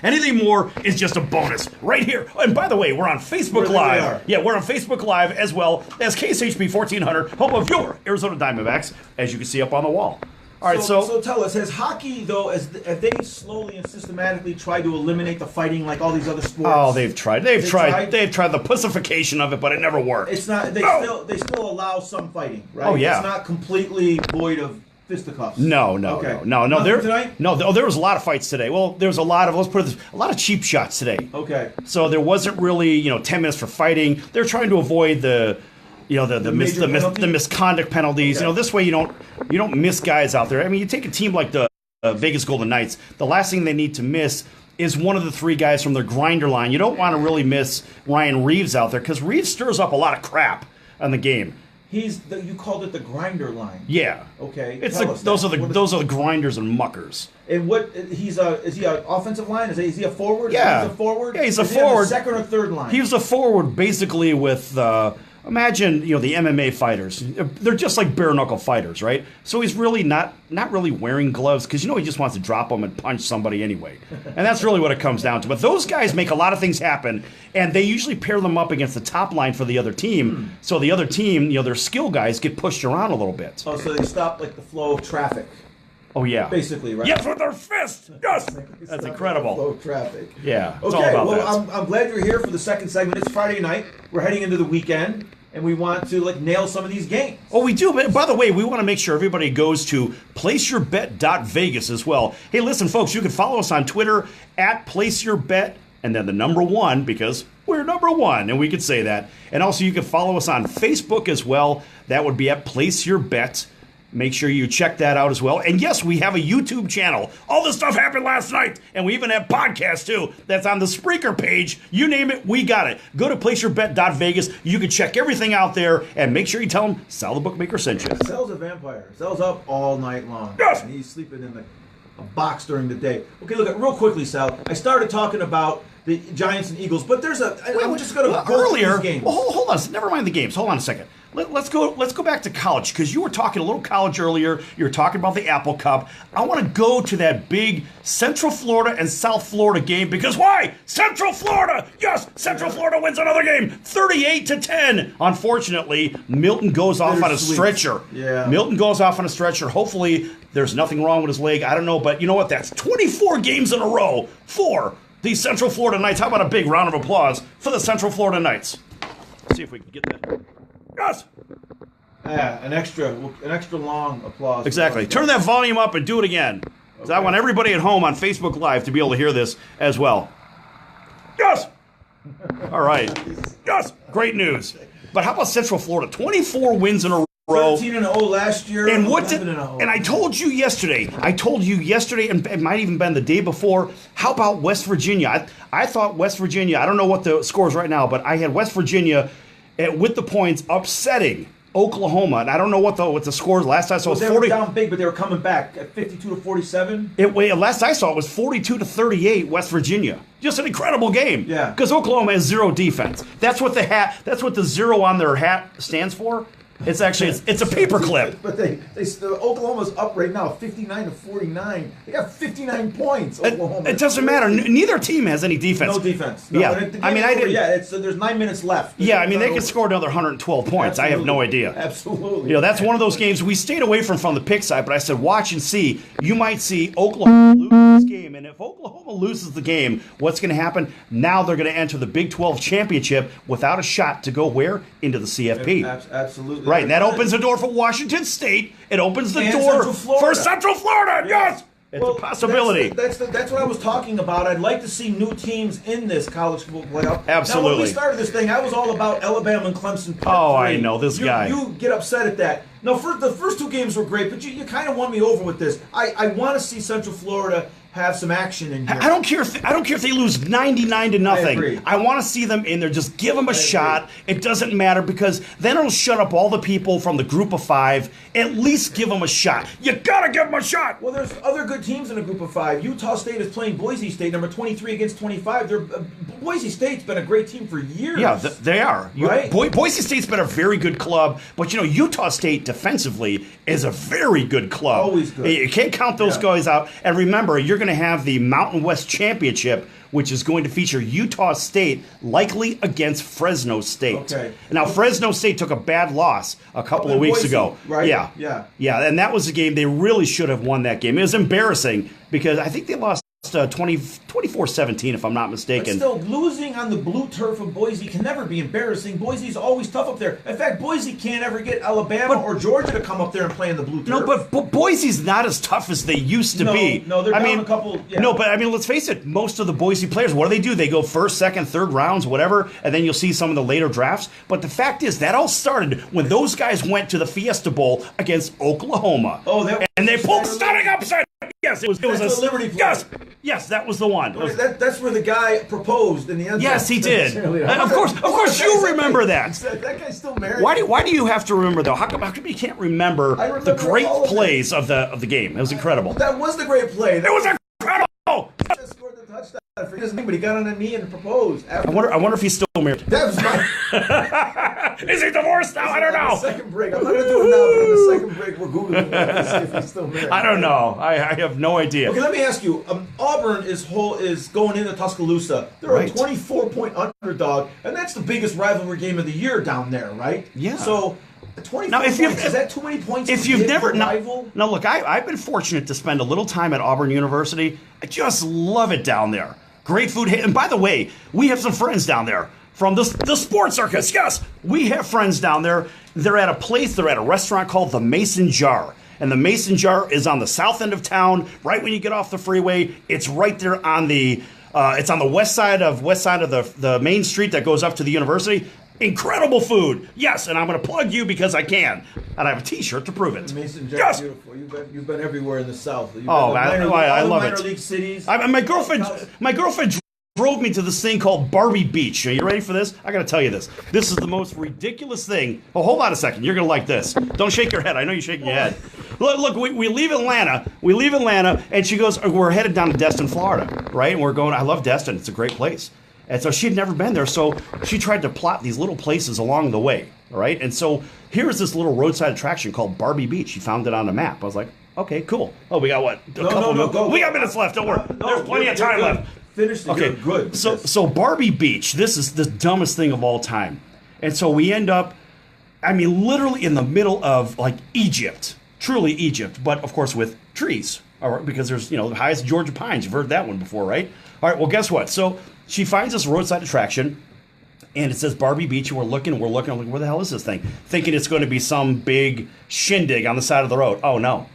Anything more is just a bonus right here. And by the way, we're on Facebook Live. Yeah, we're on Facebook Live as well as KSHP 1400, home of your Arizona Diamondbacks, as you can see up on the wall. All right, so tell us, has hockey, though, have they slowly and systematically tried to eliminate the fighting like all these other sports? Oh, they've tried. They've tried the pussification of it, but it never worked. It's not. They still allow some fighting, right? Oh, yeah. It's not completely void of fisticuffs. No. There was a lot of fights today. Well, there was a lot of cheap shots today. Okay. So there wasn't really 10 minutes for fighting. They're trying to avoid the misconduct penalties. Okay. This way you don't miss guys out there. I mean, you take a team like the Vegas Golden Knights. The last thing they need to miss is one of the three guys from their grinder line. You don't want to really miss Ryan Reeves out there because Reeves stirs up a lot of crap on the game. You called it the grinder line. Yeah. Okay. Those are the grinders and muckers. And is he an offensive line? Is he a forward? Yeah. He's a forward. Yeah, he's a is forward. He on the second or third line. He was a forward, basically with. Imagine, the MMA fighters. They're just like bare knuckle fighters, right? So he's really not really wearing gloves because he just wants to drop them and punch somebody anyway. And that's really what it comes down to. But those guys make a lot of things happen, and they usually pair them up against the top line for the other team. So the other team, their skill guys get pushed around a little bit. Oh, so they stop the flow of traffic. Oh, yeah. Basically, right? Yes, with their fist! Yes! That's incredible. Flow of traffic. Yeah, it's okay, all about that. I'm glad you're here for the second segment. It's Friday night. We're heading into the weekend, and we want to nail some of these games. Oh, we do. But by the way, we want to make sure everybody goes to PlaceYourBet.Vegas as well. Hey, listen, folks, you can follow us on Twitter at PlaceYourBet, and then the number 1, because we're number 1, and we could say that. And also, you can follow us on Facebook as well. That would be at PlaceYourBet. Make sure you check that out as well. And yes, we have a YouTube channel. All this stuff happened last night. And we even have podcasts, too. That's on the Spreaker page. You name it, we got it. Go to PlaceYourBet.Vegas. You can check everything out there. And make sure you tell them Sal the Bookmaker sent you. Sal's a vampire. Sal's up all night long. Yes! And he's sleeping in a box during the day. Okay, look, real quickly, Sal. I started talking about the Giants and Eagles, but I'm just going to go earlier, through these games. Well, hold on. Never mind the games. Hold on a second. Let's go back to college, because you were talking a little college earlier. You were talking about the Apple Cup. I want to go to that big Central Florida and South Florida game, because why? Central Florida! Yes! Central Florida wins another game, 38-10. Unfortunately, Milton goes off on a stretcher. Yeah. Milton goes off on a stretcher. Hopefully, there's nothing wrong with his leg. I don't know, but you know what? That's 24 games in a row for the Central Florida Knights. How about a big round of applause for the Central Florida Knights? Let's see if we can get that. Yes. An extra long applause. Exactly. Turn that volume up and do it again. Okay. I want everybody at home on Facebook Live to be able to hear this as well. Yes. All right. Yes. Great news. But how about Central Florida? 24 wins in a row. 13-0 last year. And and I told you yesterday, and it might even been the day before, how about West Virginia? I thought West Virginia, I don't know what the score is right now, but I had West Virginia with the points upsetting Oklahoma, and I don't know what the scores last I saw was 40. They were down big, but they were coming back at 52-47. Last I saw it was 42-38 West Virginia. Just an incredible game. Yeah. Because Oklahoma has zero defense. That's what the zero on their hat stands for. It's actually it's a paperclip. But Oklahoma's up right now, 59-49. They got 59 points. Oklahoma. It doesn't matter. Neither team has any defense. No defense. No, yeah, there's 9 minutes left. Yeah, they could score another 112 points. Absolutely. I have no idea. Absolutely. That's one of those games we stayed away from the pick side, but I said watch and see. You might see Oklahoma lose this game, and if Oklahoma loses the game, what's going to happen? Now they're going to enter the Big 12 championship without a shot to go where? Into the CFP. Absolutely. Right, and that opens the door for Washington State. It opens the door for Central Florida. Yes, it's a possibility. That's what I was talking about. I'd like to see new teams in this college football playoff. Absolutely. Now, when we started this thing, I was all about Alabama and Clemson. Oh, I know this guy. You get upset at that. No, the first two games were great, but you kind of won me over with this. I want to see Central Florida have some action in here. I don't care if they lose 99-0. I agree. I want to see them in there. Just give them a shot. It doesn't matter, because then it'll shut up all the people from the group of 5. At least give them a shot. You gotta give them a shot. Well, there's other good teams in a group of 5. Utah State is playing Boise State, number 23 against 25. Boise State's been a great team for years. Yeah, they are. Right? Boise State's been a very good club, but Utah State defensively is a very good club. Always good. You can't count those guys out. And remember, you're going to have the Mountain West Championship, which is going to feature Utah State likely against Fresno State. Okay. Now, Fresno State took a bad loss a couple of weeks Boise, ago. right? Yeah, and that was a game they really should have won that game. It was embarrassing because I think they lost 24-17, if I'm not mistaken. But still, losing on the blue turf of Boise can never be embarrassing. Boise's always tough up there. In fact, Boise can't ever get Alabama or Georgia to come up there and play in the blue turf. No, but Boise's not as tough as they used to be. No, they're down a couple. Yeah. No, but I mean, let's face it. Most of the Boise players, what do? They go first, second, third rounds, whatever, and then you'll see some of the later drafts. But the fact is, that all started when those guys went to the Fiesta Bowl against Oklahoma. And they pulled stunning upset. Yes, it was a Liberty play. Yes, that was the one. That's where the guy proposed in the end zone. Yes, he did. Of course, you remember that. That guy's still married. Why do you have to remember though? How come you can't remember the great plays of the game? It was incredible. That was the great play. It was incredible. He just scored the touchdown. I forget his name, but he got on a knee and proposed. I wonder if he's still married. That was my. Is he divorced now? I don't know. Second break. I'm not going to do it now, but in the second break, we're Googling to see if he's still married. I don't know. I have no idea. Okay, let me ask you. Auburn is going into Tuscaloosa. They're a 24-point underdog, and that's the biggest rivalry game of the year down there, right? Yeah. So, 24 now, points, is that too many points? If you've never rival? No, look, I've been fortunate to spend a little time at Auburn University. I just love it down there. Great food. And by the way, we have some friends down there from the sports circus. Yes, we have friends down there. They're at a restaurant called the Mason Jar. And the Mason Jar is on the south end of town, right when you get off the freeway. It's right there on it's on the west side of the main street that goes up to the university. Incredible food. Yes, and I'm going to plug you because I can. And I have a T-shirt to prove it. Mason Jar, yes! Beautiful. You've been everywhere in the South. I love it. Minor league cities. My girlfriend drove me to this thing called Barbie Beach. Are you ready for this? I got to tell you this. This is the most ridiculous thing. Oh, hold on a second. You're going to like this. Don't shake your head. I know you're shaking your head. Look, we leave Atlanta. And she goes, we're headed down to Destin, Florida, right? And we're going, I love Destin. It's a great place. And so she had never been there, so she tried to plot these little places along the way, all right? And so here's this little roadside attraction called Barbie Beach. She found it on the map. I was like, okay, cool. Oh, we got what? We got minutes left. Don't worry. There's plenty of time left. Finish the okay, good. So Barbie Beach, this is the dumbest thing of all time. And so we end up, literally in the middle of, like, Egypt. Truly Egypt, but, of course, with trees. All right, because there's, the highest Georgia pines. You've heard that one before, right? All right, well, guess what? So she finds this roadside attraction, and it says Barbie Beach, and we're looking, I'm like, where the hell is this thing? Thinking it's going to be some big shindig on the side of the road. Oh, no.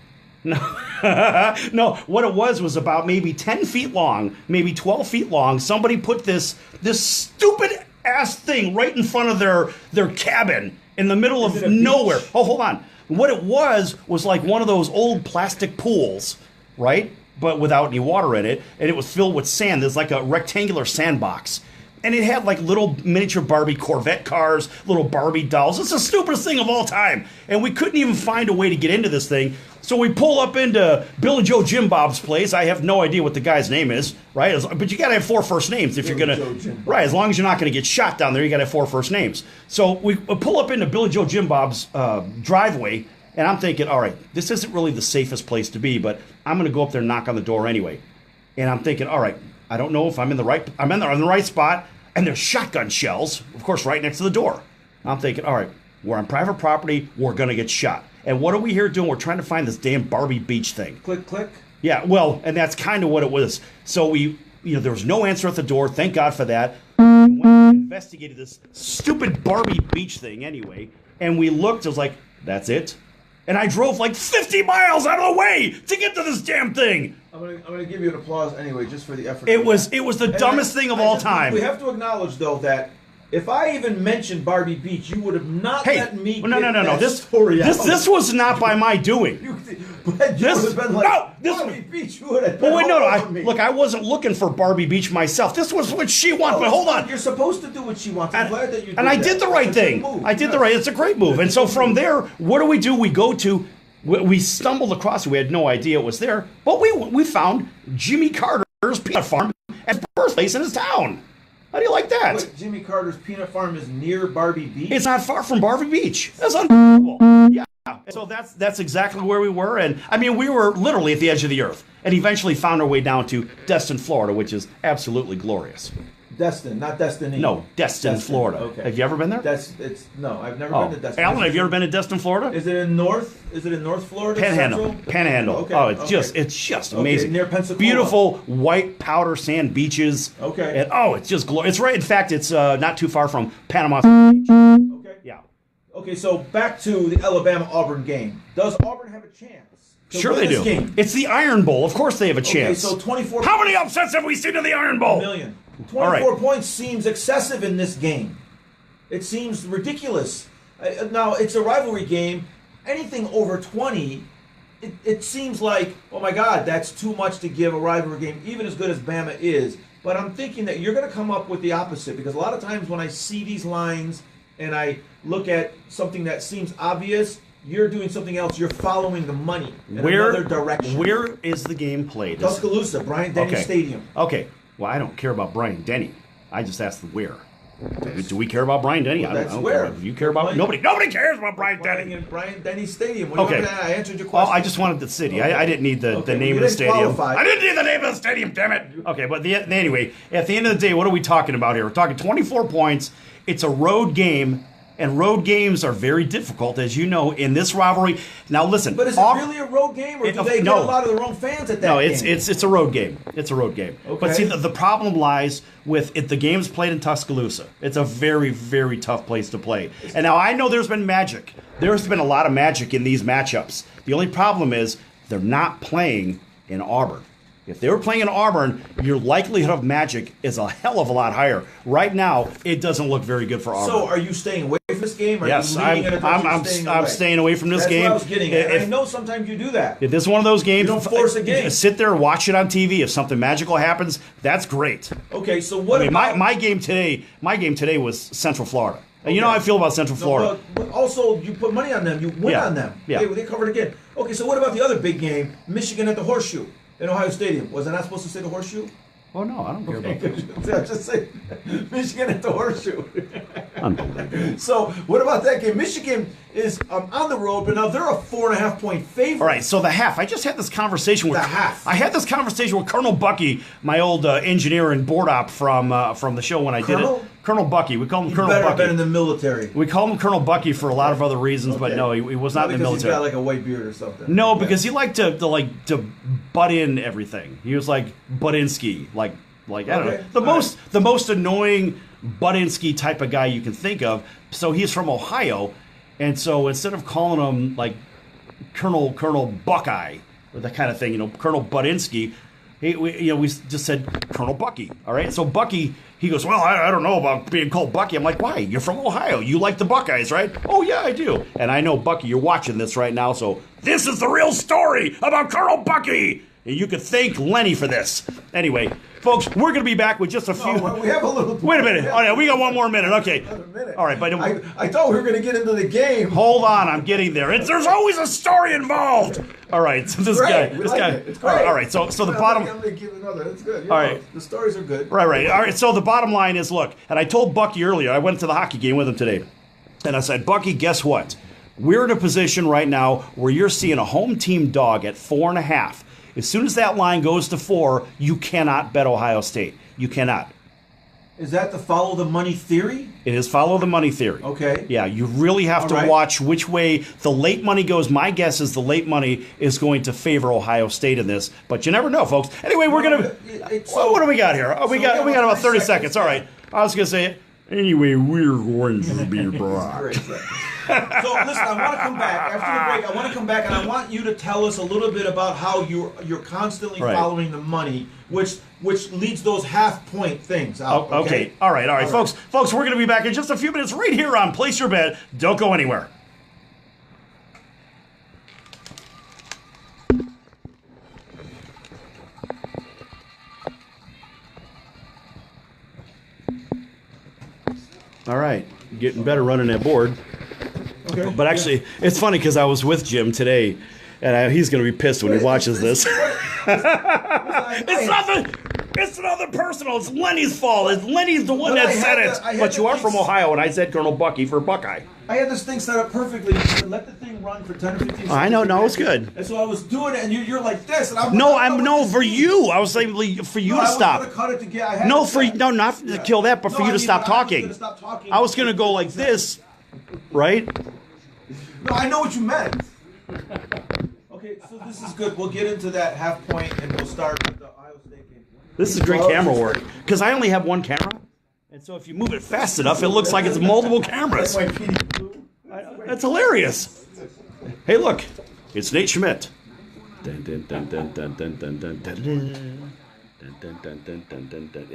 No, what it was about maybe 10 feet long, maybe 12 feet long. Somebody put this stupid-ass thing right in front of their cabin in the middle of nowhere. Oh, hold on. What it was like one of those old plastic pools, right? But without any water in it, and it was filled with sand. There's like a rectangular sandbox. And it had like little miniature Barbie Corvette cars, little Barbie dolls. It's the stupidest thing of all time. And we couldn't even find a way to get into this thing. So we pull up into Bill and Joe Jim Bob's place. I have no idea what the guy's name is, right? But you got to have 4 first names if you're going to... Right, as long as you're not going to get shot down there, you got to have 4 first names. So we pull up into Bill and Joe Jim Bob's driveway. And I'm thinking, all right, this isn't really the safest place to be, but I'm going to go up there and knock on the door anyway. And I'm thinking, all right, I don't know if I'm in the right spot, and there's shotgun shells, of course, right next to the door. I'm thinking, all right, we're on private property, we're going to get shot. And what are we here doing? We're trying to find this damn Barbie Beach thing. Click, click. Yeah, well, and that's kind of what it was. So there was no answer at the door. Thank God for that. We went and investigated this stupid Barbie Beach thing anyway, and we looked. I was like, that's it. And I drove like 50 miles out of the way to get to this damn thing. I'm gonna give you an applause anyway, just for the effort. It was the dumbest thing of all time. We have to acknowledge though that if I even mentioned Barbie Beach, you would have not let me. No. This was not by my doing. Barbie Beach would have been. Look, I wasn't looking for Barbie Beach myself. This was what she wanted. But hold on, you're supposed to do what she wants. I'm glad that you did and I did the right thing. I did the right. It's a great move. And so from there, what do? We go to. We stumbled across it. We had no idea it was there, but we found Jimmy Carter's peanut farm as birthplace in his town. How do you like that? Wait, Jimmy Carter's peanut farm is near Barbie Beach? It's not far from Barbie Beach. That's unbelievable. Yeah. So that's exactly where we were, and I mean we were literally at the edge of the earth, and eventually found our way down to Destin, Florida, which is absolutely glorious. Destin, not Destiny. No, Destin, Florida. Okay. Have you ever been there? No, I've never been to Destin. Alan, have you ever been to Destin, Florida? Is it in North Florida? Panhandle. Central? Panhandle. Okay. Oh, it's just amazing. Near Pensacola. Beautiful white powder sand beaches. Okay. And it's just glorious. It's right. In fact, it's not too far from Panama Beach. Okay. Yeah. Okay, so back to the Alabama-Auburn game. Does Auburn have a chance? Sure they do. Game? It's the Iron Bowl. Of course they have a chance. Okay, so 24. How many upsets have we seen in the Iron Bowl? A million. 24 points seems excessive in this game. It seems ridiculous. Now, it's a rivalry game. Anything over 20, it seems like, oh my God, that's too much to give a rivalry game, even as good as Bama is. But I'm thinking that you're going to come up with the opposite, because a lot of times when I see these lines and I look at something that seems obvious, you're doing something else. You're following the money in another direction. Where is the game played? Tuscaloosa, Bryant-Denny Stadium. Okay. Well, I don't care about Bryant-Denny. I just asked the where. Do we care about Bryant-Denny? Well, I don't where. Do you care about nobody cares about Bryant-Denny. Bryant-Denny Stadium. Okay. I answered your question. Well, I just wanted the city. Okay. I didn't need the name of the stadium. I didn't need the name of the stadium, damn it. Okay, but anyway, at the end of the day, what are we talking about here? We're talking 24 points. It's a road game. And road games are very difficult, as you know, in this rivalry. Now, listen. But is it really a road game, or do they get a lot of the wrong fans at that game? No, it's a road game. It's a road game. Okay. But see, the problem lies with the game's played in Tuscaloosa. It's a very, very tough place to play. And now I know there's been magic. There's been a lot of magic in these matchups. The only problem is they're not playing in Auburn. If they were playing in Auburn, your likelihood of magic is a hell of a lot higher. Right now, it doesn't look very good for Auburn. So, are you staying away from this game? Or yes, are you I'm staying away from this game. That's what I was getting at. I know sometimes you do that. If this is one of those games, you don't force a game. Sit there and watch it on TV. If something magical happens, that's great. Okay, so what about my game today? My game today was Central Florida. Okay. You know how I feel about Central Florida. But also, you put money on them. You win on them. Yeah. They covered again. Okay, so what about the other big game, Michigan at the Horseshoe? In Ohio Stadium. Was I not supposed to say the Horseshoe? Oh, no, I don't care about that. I just say Michigan at the Horseshoe. Unbelievable. So, what about that game? Michigan is on the road, but now they're a 4.5-point favorite. All right, so the half. I just had this conversation with... The half. I had this conversation with Colonel Bucky, my old engineer and board op from the show when I did it. Colonel Bucky. We call him Colonel Bucky. Better have been in the military. We call him Colonel Bucky for a lot of other reasons, but no, he was not in the military. He's got like a white beard or something. No, because he liked to butt in everything. He was like Buttinsky, like I don't know, the most annoying Buttinsky type of guy you can think of. So he's from Ohio, and so instead of calling him like Colonel Buckeye or that kind of thing, Colonel Buttinsky, we just said Colonel Bucky. All right, so Bucky. He goes, well, I don't know about being called Bucky. I'm like, why? You're from Ohio. You like the Buckeyes, right? Oh, yeah, I do. And I know, Bucky, you're watching this right now, so this is the real story about Colonel Bucky. And you could thank Lenny for this. Anyway, folks, we're going to be back with just a few... No, we have a little... Wait a minute. Oh, yeah, we got one more minute. Okay. Another minute. All right, but... I thought we were going to get into the game. Hold on, I'm getting there. There's always a story involved. All right, so this guy... It's great. All right, so the bottom... I'm going to give another. That's good. All right. The stories are good. Right. All right, so the bottom line is, look, and I told Bucky earlier, I went to the hockey game with him today, and I said, Bucky, guess what? We're in a position right now where you're seeing a home team dog at 4.5. As soon as that line goes to 4, you cannot bet Ohio State. You cannot. Is that the follow the money theory? It is follow the money theory. Okay. Yeah, you really have to watch which way the late money goes. My guess is the late money is going to favor Ohio State in this, but you never know, folks. Anyway, we're going to... What do we got here? We got about 30 seconds. All right. I was going to say, anyway, we're going to be back. So, listen, I want to come back. After the break, I want to come back, and I want you to tell us a little bit about how you're constantly following the money, which leads those half-point things out. Okay. All right. Folks, we're going to be back in just a few minutes right here on Place Your Bet. Don't go anywhere. All right. Getting better running that board. Okay. But actually, it's funny because I was with Jim today, and he's going to be pissed when he watches this. It's nothing. It's another personal. It's Lenny's fault. It's Lenny's the one that said it. But you are from Ohio, and I said Colonel Bucky for Buckeye. I had this thing set up perfectly. You said, let the thing run for 10 or 15 seconds. I know. No, it's good. And so I was doing it, and you're like this. And I'm for you. I was saying for you to stop. I was going to cut it to get. Not to kill that, but for you to stop talking. I was going to go like this, right? No, I know what you meant. Okay, so this is good. We'll get into that half point, and we'll start with the Ohio State game. This is great camera work because I only have one camera, and so if you move it fast enough, it looks like it's multiple cameras. That's hilarious. Hey, look, it's Nate Schmidt. Yeah,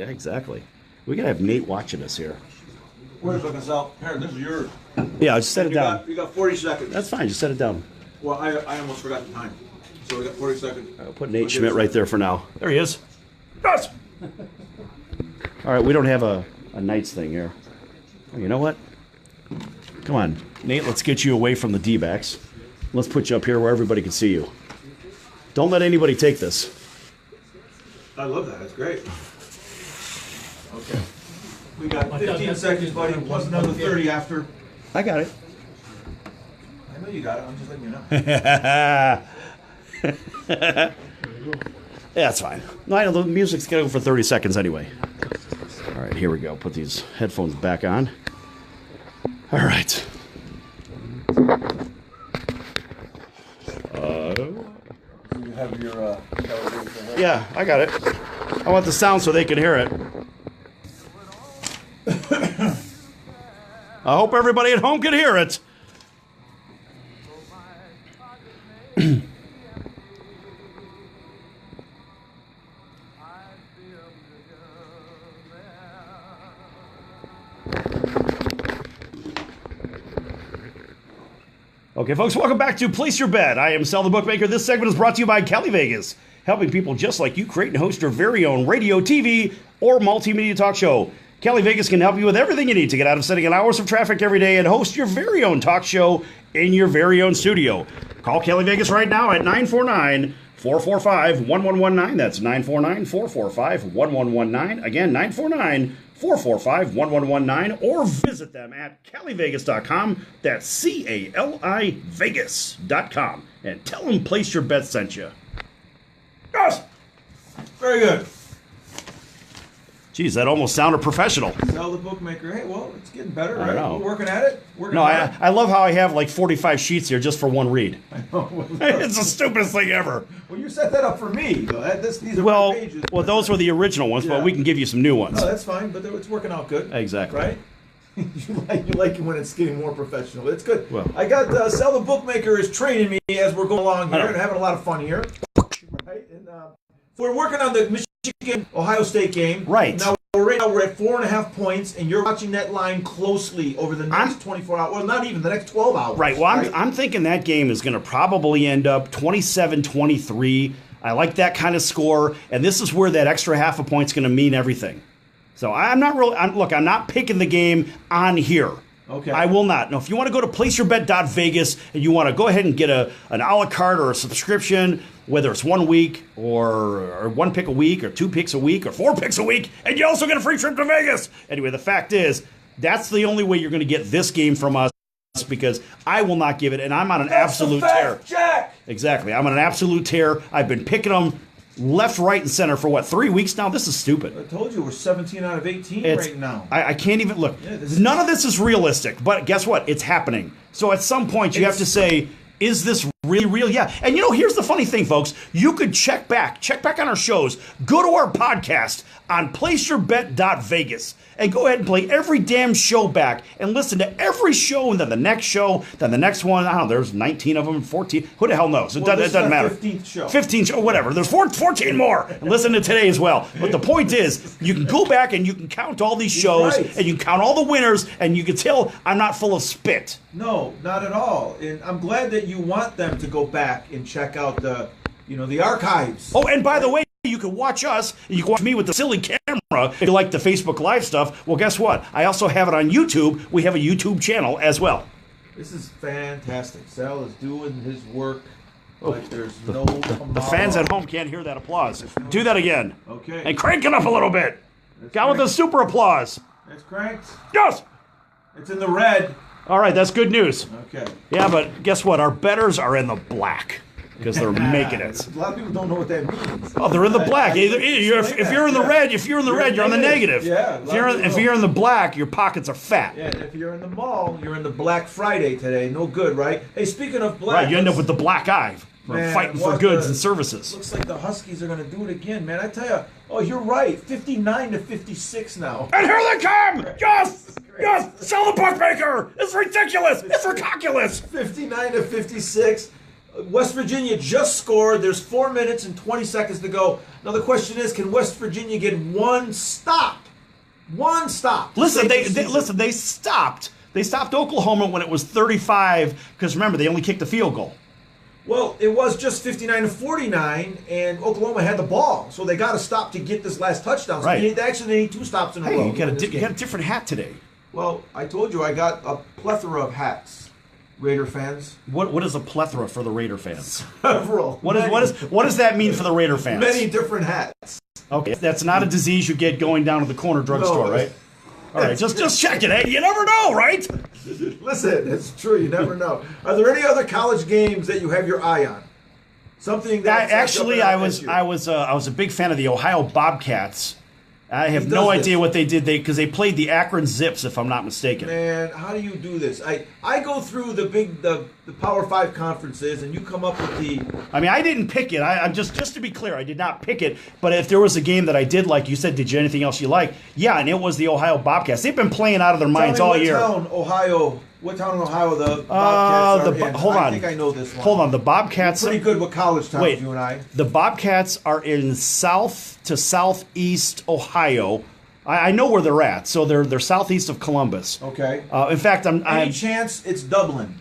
exactly. We gotta have Nate watching us here. Where's looking out? Here, this is yours. Yeah, just set it down. You got 40 seconds. That's fine. Just set it down. Well, I almost forgot the time. So we got 40 seconds. I'll put Nate Schmidt right there for now. There he is. Yes. All right, we don't have a Knights thing here. Oh, you know what? Come on, Nate, let's get you away from the D-backs. Let's put you up here where everybody can see you. Don't let anybody take this. I love that. That's great. Okay. We got 15 seconds, buddy. Plus another 30 after. I got it. I know you got it. I'm just letting you know. Yeah, that's fine. No, I know the music's going to go for 30 seconds anyway. All right, here we go. Put these headphones back on. All right. You have your yeah, I got it. I want the sound so they can hear it. I hope everybody at home can hear it. Okay, folks, welcome back to Place Your Bet. I am Sal the Bookmaker. This segment is brought to you by Cali Vegas, helping people just like you create and host your very own radio, TV, or multimedia talk show. Cali Vegas can help you with everything you need to get out of sitting in hours of traffic every day and host your very own talk show in your very own studio. Call Cali Vegas right now at 949-445-1119. That's 949-445-1119. Again, 949-445-1119. Or visit them at CaliVegas.com. That's C-A-L-I Vegas.com. And tell them Place Your Bet sent you. Yes! Very good. Geez, that almost sounded professional. Sell the bookmaker. Hey, well, it's getting better, right? I know. We're working at it. I love how I have like 45 sheets here just for one read. I know. It's the stupidest thing ever. Well, you set that up for me. These are my pages. Well, those were the original ones, but we can give you some new ones. No, that's fine, but it's working out good. Exactly. Right? you like it when it's getting more professional. It's good. Well, I got Sell the Bookmaker is training me as we're going along here and having a lot of fun here. Right? And we're working on the Michigan-Ohio State game. Right. Now, we're at 4.5 points, and you're watching that line closely over the next 24 hours. Well, not even the next 12 hours. Right. Well, I'm thinking that game is going to probably end up 27-23. I like that kind of score, and this is where that extra half a point's going to mean everything. So I'm not picking the game on here. Okay. I will not. Now, if you want to go to PlaceYourBet.Vegas and you want to go ahead and get an a la carte or a subscription, whether it's 1 week or 1 pick a week or 2 picks a week or 4 picks a week, and you also get a free trip to Vegas. Anyway, the fact is, that's the only way you're going to get this game from us because I will not give it, and I'm on an absolute tear. Jack! Exactly. I'm on an absolute tear. I've been picking them left, right, and center for 3 weeks now? This is stupid. I told you we're 17 out of 18 right now. I can't even look. Yeah, none of this is realistic, but guess what? It's happening. So at some point you have to say, is this really real? Yeah. And here's the funny thing, folks. You could check back on our shows. Go to our podcast on PlaceYourBet.Vegas and go ahead and play every damn show back and listen to every show and then the next show, then the next one. I don't know, there's 19 of them, 14. Who the hell knows? It doesn't matter. 15th show. 15 show, whatever. There's 14 more. And listen to today as well. But the point is, you can go back and you can count all these shows and you can count all the winners and you can tell I'm not full of spit. No, not at all. And I'm glad that you want them to go back and check out the archives. Oh, and by the way, you can watch us. You can watch me with the silly camera if you like the Facebook Live stuff. Well, guess what? I also have it on YouTube. We have a YouTube channel as well. This is fantastic. Sal is doing his work Like there's no The fans at home can't hear that applause. Do that again. Okay. And crank it up a little bit. Got with the super applause. It's cranked. Yes. It's in the red. All right, that's good news. Okay. Yeah, but guess what? Our bettors are in the black because they're making it. A lot of people don't know what that means. Oh, they're in the black. If you're in the red, you're on the negative. Yeah. If you're in the black, your pockets are fat. Yeah, and if you're in the mall, you're in the Black Friday today. No good, right? Hey, speaking of black, Right, you end up with the black eye for fighting for goods and services. Looks like the Huskies are going to do it again, man. I tell you, oh, you're right. 59-56 now. And here they come! Yes! Yes! Sell the bookmaker! It's ridiculous! It's ridiculous! 59-56. West Virginia just scored. There's 4 minutes and 20 seconds to go. Now the question is, can West Virginia get one stop? One stop. Listen, they stopped. They stopped Oklahoma when it was 35 because remember they only kicked a field goal. Well, it was just 59-49, and Oklahoma had the ball, so they got to stop to get this last touchdown. So Right. they need 2 stops in a row. Hey, you got a different hat today. Well, I told you I got a plethora of hats, Raider fans. What is a plethora for the Raider fans? Several. What does that mean for the Raider fans? Many different hats. Okay, that's not a disease you get going down to the corner drugstore, No. right? All right, just check it. Hey, you never know, right? Listen, it's true. You never know. Are there any other college games that you have your eye on? Something that Actually, I was a big fan of the Ohio Bobcats. I have no idea what they did because they played the Akron Zips, if I'm not mistaken. Man, how do you do this? I go through the Power 5 conferences, and you come up with the. I mean, I didn't pick it. I'm just to be clear, I did not pick it. But if there was a game that I did like, you said, did you anything else you like? Yeah, and it was the Ohio Bobcats. They've been playing out of their minds all year. What town in Ohio the Bobcats are in? Hold on. I think I know this one. Hold on, the Bobcats. Pretty good with college towns, Wait, you and I. The Bobcats are in south to southeast Ohio. I know where they're at, so they're southeast of Columbus. Okay. In fact, Any chance it's Dublin?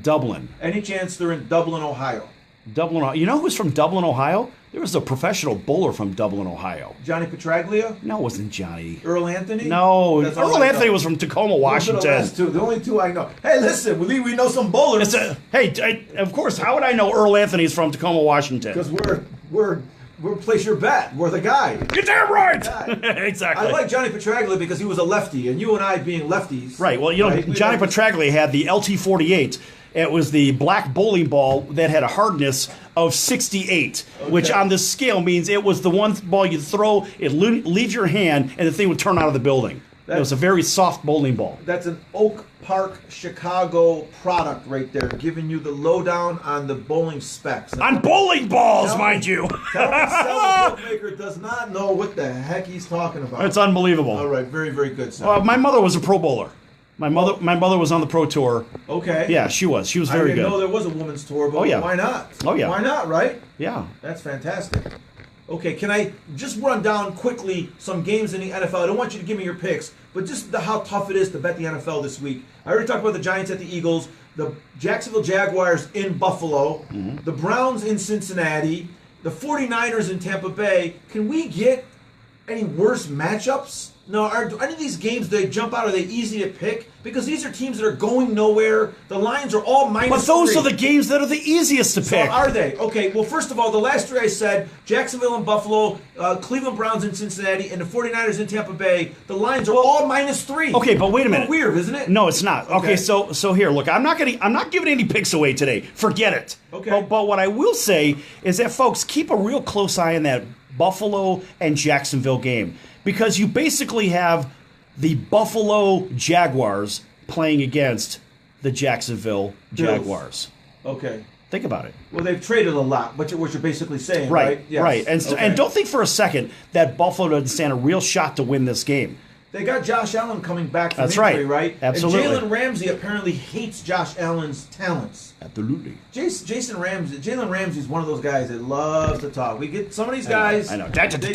Dublin. Any chance they're in Dublin, Ohio? Dublin, Ohio. You know who's from Dublin, Ohio? There was a professional bowler from Dublin, Ohio. Johnny Petraglia? No, it wasn't Johnny. Earl Anthony? No, Earl Anthony was from Tacoma, Washington. The only two I know. Hey, listen, we know some bowlers. Of course, how would I know Earl Anthony's from Tacoma, Washington? Because we're Place Your Bet. We're the guy. You're damn right. Exactly. I like Johnny Petraglia because he was a lefty, and you and I being lefties. Right. Well, Johnny Petraglia had the LT-48. It was the black bowling ball that had a hardness of 68, which on this scale means it was the one ball you'd throw, it'd leave your hand, and the thing would turn out of the building. It was a very soft bowling ball. That's an Oak Park, Chicago product right there, giving you the lowdown on the bowling specs. On bowling balls, mind you. The bookmaker does not know what the heck he's talking about. It's unbelievable. All right, very, very good, sir. My mother was a pro bowler. My mother was on the pro tour. Okay. Yeah, she was. She was very good. I didn't know there was a women's tour, but why not? Oh, yeah. Why not, right? Yeah. That's fantastic. Okay, can I just run down quickly some games in the NFL? I don't want you to give me your picks, but just how tough it is to bet the NFL this week. I already talked about the Giants at the Eagles, the Jacksonville Jaguars in Buffalo, the Browns in Cincinnati, the 49ers in Tampa Bay. Can we get any worse matchups? No, are any of these games, they jump out? Are they easy to pick? Because these are teams that are going nowhere. The lines are all -3. But those are the games that are the easiest to pick. So are they? Okay, well, first of all, the last three I said, Jacksonville and Buffalo, Cleveland Browns in Cincinnati, and the 49ers in Tampa Bay, the lines are all -3. Okay, but wait a minute. Weird, isn't it? No, it's not. Okay, so here, look, I'm not giving any picks away today. Forget it. Okay. But what I will say is that, folks, keep a real close eye on that Buffalo and Jacksonville game. Because you basically have the Buffalo Jaguars playing against the Jacksonville Jaguars. Okay. Think about it. Well, they've traded a lot, what you're basically saying, right? Yes. Right. And don't think for a second that Buffalo doesn't stand a real shot to win this game. They got Josh Allen coming back from That's injury, right? Absolutely. And Jalen Ramsey apparently hates Josh Allen's talents. Absolutely. Jalen Ramsey's one of those guys that loves to talk. We get some of these guys. I know. Exactly.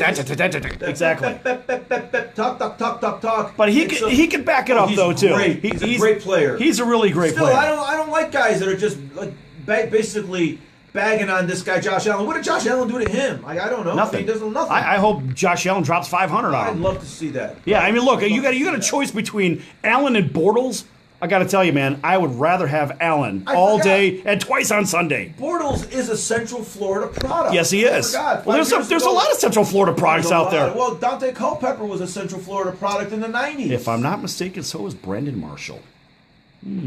Talk. But he can back it up though too. Great. He's a great player. He's a really great player. I don't like guys that are just like basically bagging on this guy Josh Allen. What did Josh Allen do to him? I don't know. Nothing. He does nothing. I hope Josh Allen drops 500 on him. I'd love to see that. Yeah, I mean, look, you got a choice between Allen and Bortles. I got to tell you, man, I would rather have Allen all day and twice on Sunday. Bortles is a Central Florida product. Yes, he is. Well, there's a lot of Central Florida products out there. Well, Dante Culpepper was a Central Florida product in the 90s. If I'm not mistaken, so was Brendan Marshall.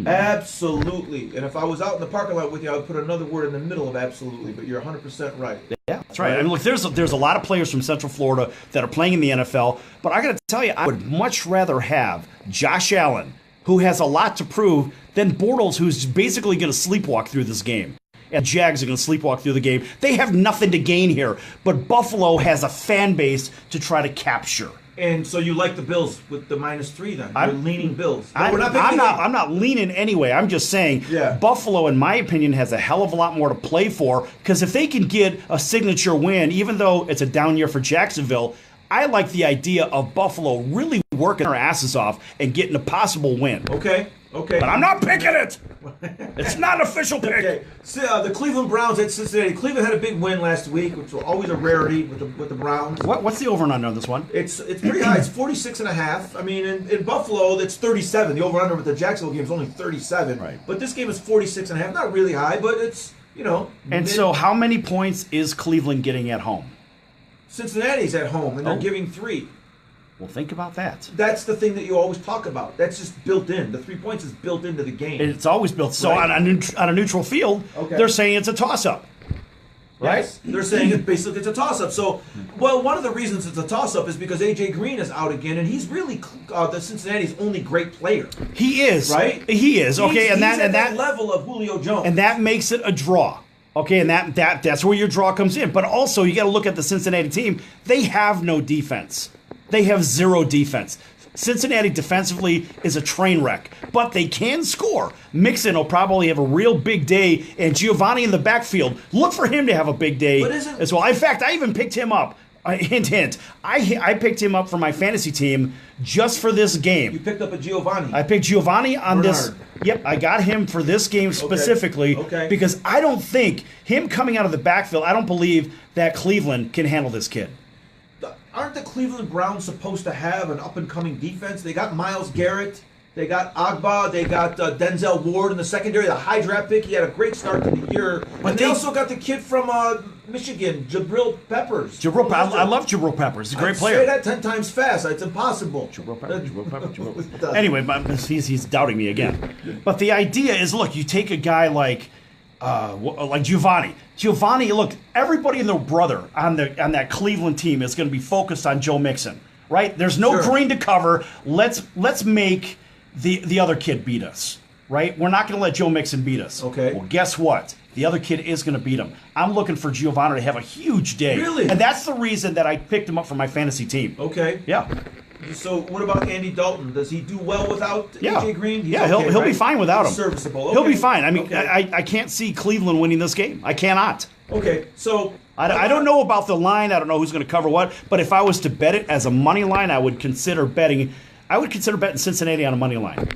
Absolutely. And if I was out in the parking lot with you, I would put another word in the middle of absolutely, but you're 100% right. Yeah, that's right. I mean, look, there's a lot of players from Central Florida that are playing in the NFL, but I got to tell you, I would much rather have Josh Allen, who has a lot to prove, than Bortles, who's basically going to sleepwalk through this game. And Jags are going to sleepwalk through the game. They have nothing to gain here, but Buffalo has a fan base to try to capture. And so you like the Bills with the -3 then? You're leaning Bills. No, I'm not leaning anyway. I'm just saying Buffalo, in my opinion, has a hell of a lot more to play for, because if they can get a signature win, even though it's a down year for Jacksonville, I like the idea of Buffalo really working their asses off and getting a possible win. Okay. But I'm not picking it. It's not an official pick. Okay. So, the Cleveland Browns at Cincinnati. Cleveland had a big win last week, which was always a rarity with the Browns. What's the over and under on this one? It's pretty high. It's 46.5. I mean, in Buffalo, that's 37. The over under with the Jacksonville game is only 37. Right. But this game is 46.5. Not really high, but it's, And so how many points is Cleveland getting at home? Cincinnati's at home, and they're giving 3. Well, think about that. That's the thing that you always talk about. That's just built in. The 3 points is built into the game. It's always built. So on a neutral field, they're saying it's a toss-up. Right? Yes. They're saying it's a toss-up. So, one of the reasons it's a toss-up is because A.J. Green is out again, and he's really the Cincinnati's only great player. He is. Right? He is. Okay, he's at that level of Julio Jones. And that makes it a draw. Okay, and that's where your draw comes in. But also, you got to look at the Cincinnati team. They have no defense. They have zero defense. Cincinnati defensively is a train wreck, but they can score. Mixon will probably have a real big day, and Giovanni in the backfield, look for him to have a big day as well. In fact, I even picked him up. Hint, hint. I picked him up for my fantasy team just for this game. You picked up a Giovanni. I picked Giovanni on this. Yep, I got him for this game specifically because I don't think him coming out of the backfield, I don't believe that Cleveland can handle this kid. Aren't the Cleveland Browns supposed to have an up-and-coming defense? They got Myles Garrett. They got Agba. They got Denzel Ward in the secondary, the high draft pick. He had a great start to the year. But they also got the kid from Michigan, Jabril Peppers. I love Jabril Peppers. He's a great player. Say that 10 times fast. It's impossible. Jabril Peppers. Anyway, he's doubting me again. But the idea is, look, you take a guy like Giovanni. Giovanni, look, everybody and their brother on that Cleveland team is going to be focused on Joe Mixon, right? There's no green to cover. Let's make the other kid beat us, right? We're not going to let Joe Mixon beat us. Okay. Well, guess what? The other kid is going to beat him. I'm looking for Giovanni to have a huge day. Really? And that's the reason that I picked him up for my fantasy team. Okay. Yeah. So what about Andy Dalton? Does he do well without A.J. Green? He'll be fine without him. Serviceable. Okay. He'll be fine. I mean, I can't see Cleveland winning this game. I cannot. Okay, so I don't know about the line. I don't know who's going to cover what. But if I was to bet it as a money line, I would consider betting Cincinnati on a money line.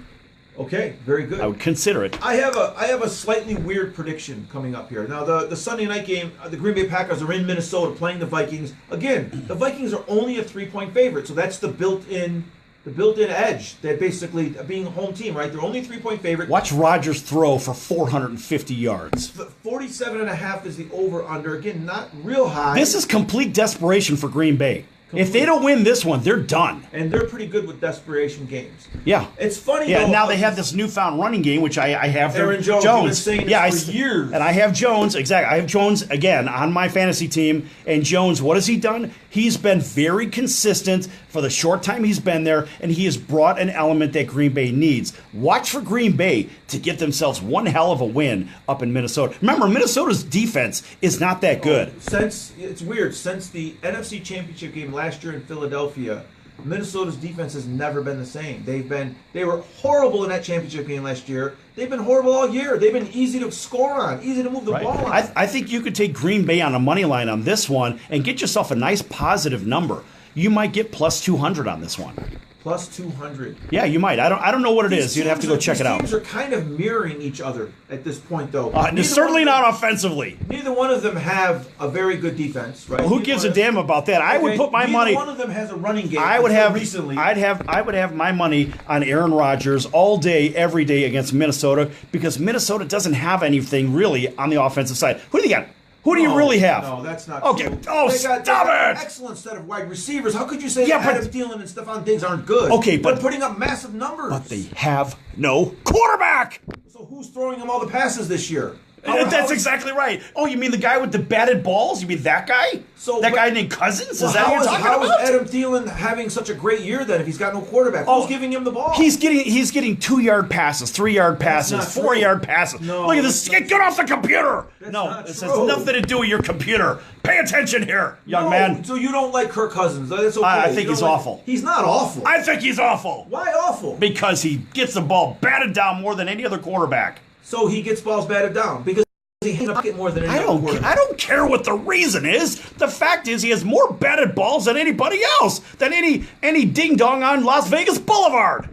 Okay, very good. I would consider it. I have a slightly weird prediction coming up here. Now, the Sunday night game, the Green Bay Packers are in Minnesota playing the Vikings. Again, the Vikings are only a 3-point favorite, so that's the built-in edge. That basically being a home team, right? They're only a 3-point favorite. Watch Rodgers throw for 450 yards. 47.5 is the over/under. Again, not real high. This is complete desperation for Green Bay. If they don't win this one, they're done. And they're pretty good with desperation games. Yeah. It's funny, though. Now they have this newfound running game, which I have. Aaron Jones. You've been saying this for years. And I have Jones. Exactly. I have Jones, again, on my fantasy team. And Jones, what has he done? He's been very consistent for the short time he's been there, and he has brought an element that Green Bay needs. Watch for Green Bay to get themselves one hell of a win up in Minnesota. Remember, Minnesota's defense is not that good. It's weird. Since the NFC Championship game last year in Philadelphia, Minnesota's defense has never been the same. They were horrible in that championship game last year. They've been horrible all year. They've been easy to score on, easy to move the ball on. I think you could take Green Bay on a money line on this one and get yourself a nice positive number. You might get plus 200 on this one. Plus 200. Yeah, you might. I don't know what it is. You'd have to go check it out. These teams are kind of mirroring each other at this point, though. Certainly not offensively. Neither one of them have a very good defense, right? Well, who gives a damn about that? I would put my money. Neither one of them has a running game. I would have recently. I would have my money on Aaron Rodgers all day, every day against Minnesota because Minnesota doesn't have anything really on the offensive side. Who do you got? Who do you really have? No, that's not okay. true. Oh, stop they got it! An excellent set of wide receivers. How could you say Adam Thielen and Stephon Diggs aren't good? Okay, but they're putting up massive numbers. But they have no quarterback. So who's throwing them all the passes this year? That's exactly right. Oh, you mean the guy with the batted balls? You mean that guy? That guy named Cousins? Is that what you're talking about? How is Adam Thielen having such a great year then if he's got no quarterback? Who's giving him the ball? He's getting 2-yard passes, 3-yard passes, 4-yard passes. No, look at this. Get off the computer. This has nothing to do with your computer. Pay attention here, young man. So you don't like Kirk Cousins? That's okay. I think he's awful. He's not awful. I think he's awful. Why awful? Because he gets the ball batted down more than any other quarterback. So he gets balls batted down because he hits it more than any other quarterback. I don't care what the reason is. The fact is he has more batted balls than anybody else, than any ding-dong on Las Vegas Boulevard.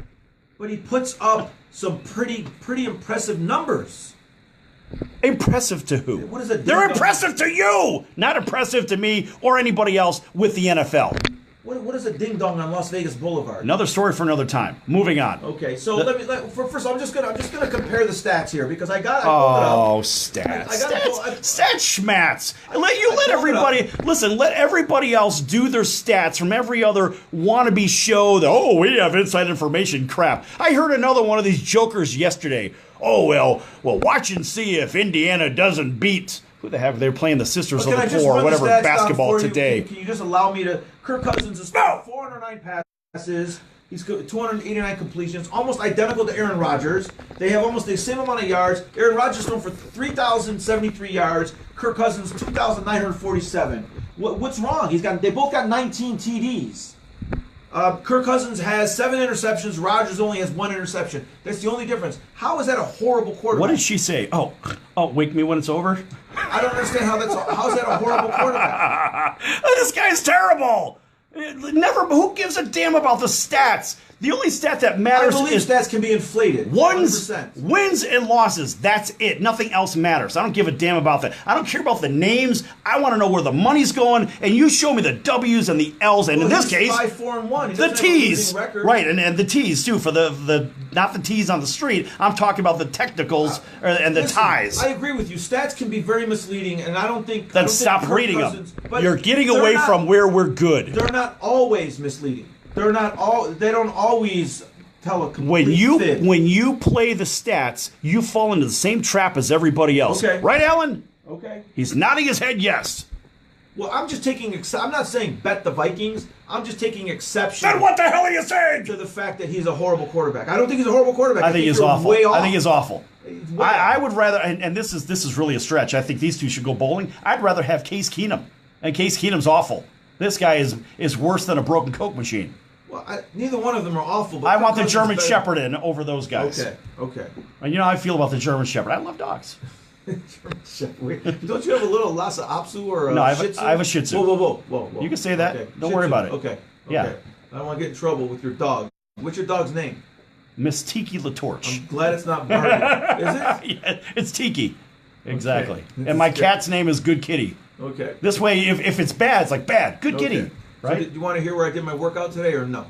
But he puts up some pretty impressive numbers. Impressive to who? What is it? They're impressive to you, not impressive to me or anybody else with the NFL. What is a ding dong on Las Vegas Boulevard? Another story for another time. Moving on. Okay, so first I'm just gonna compare the stats here because I got. Stats schmats. Let everybody else do their stats from every other wannabe show. We have inside information crap. I heard another one of these jokers yesterday. Well, watch and see if Indiana doesn't beat. Who the heck? They're playing the Sisters of the Poor or whatever basketball today. Can you just allow me to? Kirk Cousins is 409 passes. He's got 289 completions, almost identical to Aaron Rodgers. They have almost the same amount of yards. Aaron Rodgers thrown for 3,073 yards. Kirk Cousins 2,947. What's wrong? They both got 19 TDs. Kirk Cousins has 7 interceptions. Rodgers only has 1 interception. That's the only difference. How is that a horrible quarterback? What did she say? Oh, wake me when it's over? I don't understand how's that a horrible quarterback? This guy's terrible. Who gives a damn about the stats? The only stat that matters is stats can be inflated. 100%. Wins and losses. That's it. Nothing else matters. I don't give a damn about that. I don't care about the names. I want to know where the money's going. And you show me the W's and the L's, and in this case, 5-4-1. The T's. Right, and the T's too for the not the T's on the street. I'm talking about the technicals and the ties. I agree with you. Stats can be very misleading, and I don't think. Then stop reading them. You're getting away from where we're good. They're not always misleading. They don't always tell a complete fib. When you play the stats, you fall into the same trap as everybody else. Okay. Right, Alan? Okay. He's nodding his head yes. Well, I'm just taking. I'm not saying bet the Vikings. I'm just taking exception. Then what the hell are you saying? To the fact that he's a horrible quarterback. I don't think he's a horrible quarterback. I think he's awful. Way off. I think he's awful. I would rather, and this is really a stretch. I think these two should go bowling. I'd rather have Case Keenum, and Case Keenum's awful. This guy is worse than a broken Coke machine. Well, neither one of them are awful. But I want the German Shepherd in over those guys. Okay. And you know how I feel about the German Shepherd. I love dogs. German Shepherd. Don't you have a little Lhasa Apso or no? I Shih Tzu? have a Shih Tzu. Whoa. You can say that. Okay. Don't Shih worry Tzu. about it. Okay. Yeah. I don't want to get in trouble with your dog. What's your dog's name? Miss Tiki LaTorche. I'm glad it's not Barbie. Is it? Yeah, it's Tiki. Exactly. Okay. And my cat's name is Good Kitty. Okay. This way, if it's bad, it's like bad. Good Kitty. Right? So do you want to hear where I did my workout today or no?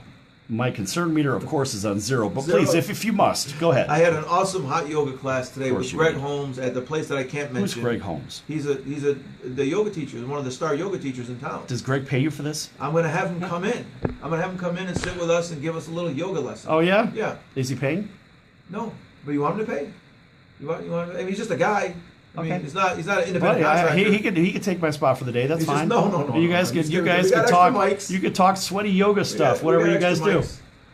My concern meter, of course, is on 0. But please, if you must, go ahead. I had an awesome hot yoga class today with Greg Holmes at the place that I can't mention. Who's Greg Holmes? He's the yoga teacher. He's one of the star yoga teachers in town. Does Greg pay you for this? I'm going to have him come in. I'm going to have him come in and sit with us and give us a little yoga lesson. Oh yeah? Yeah. Is he paying? No, but you want him to pay? You want? I mean, he's just a guy. I mean, he's not an independent contractor. He could take my spot for the day. That's fine. No. You guys can talk. You could talk sweaty yoga stuff. Whatever you guys do.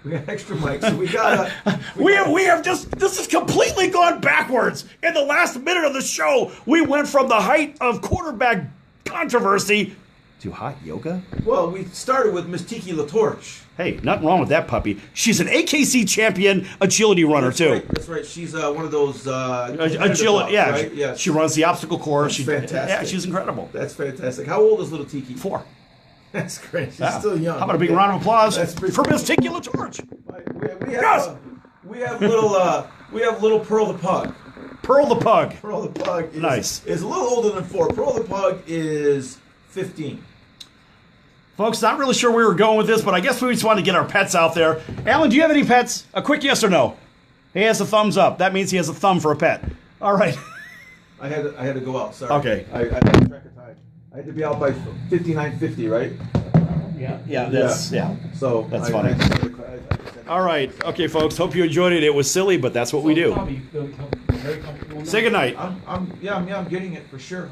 We got extra mics, so we got. we have just. This has completely gone backwards. In the last minute of the show, we went from the height of quarterback controversy to hot yoga. Well, we started with Miss Tiki LaTorche. Hey, nothing wrong with that puppy. She's an AKC champion agility runner too. That's right. She's one of those agility. Yeah, right? Yes. She runs the obstacle course. That's fantastic. Yeah, she's incredible. That's fantastic. How old is little Tiki? 4. That's great. She's Yeah. still young. How about a big round of applause That's pretty for cool. Miss Tickula George? Yes! We have little Pearl the Pug. Pearl the Pug. Pearl the Pug is a little older than 4. Pearl the Pug is 15. Folks, not really sure where we were going with this, but I guess we just want to get our pets out there. Alan, do you have any pets? A quick yes or no? He has a thumbs up. That means he has a thumb for a pet. All right. I had to go out. Sorry. Okay. I lost track of time. I had to be out by 59:50, right? Yeah. So That's funny. All right. Okay, folks. Hope you enjoyed it. It was silly, but that's what we do. Tommy, you feel very comfortable now? Say goodnight. I'm getting it for sure.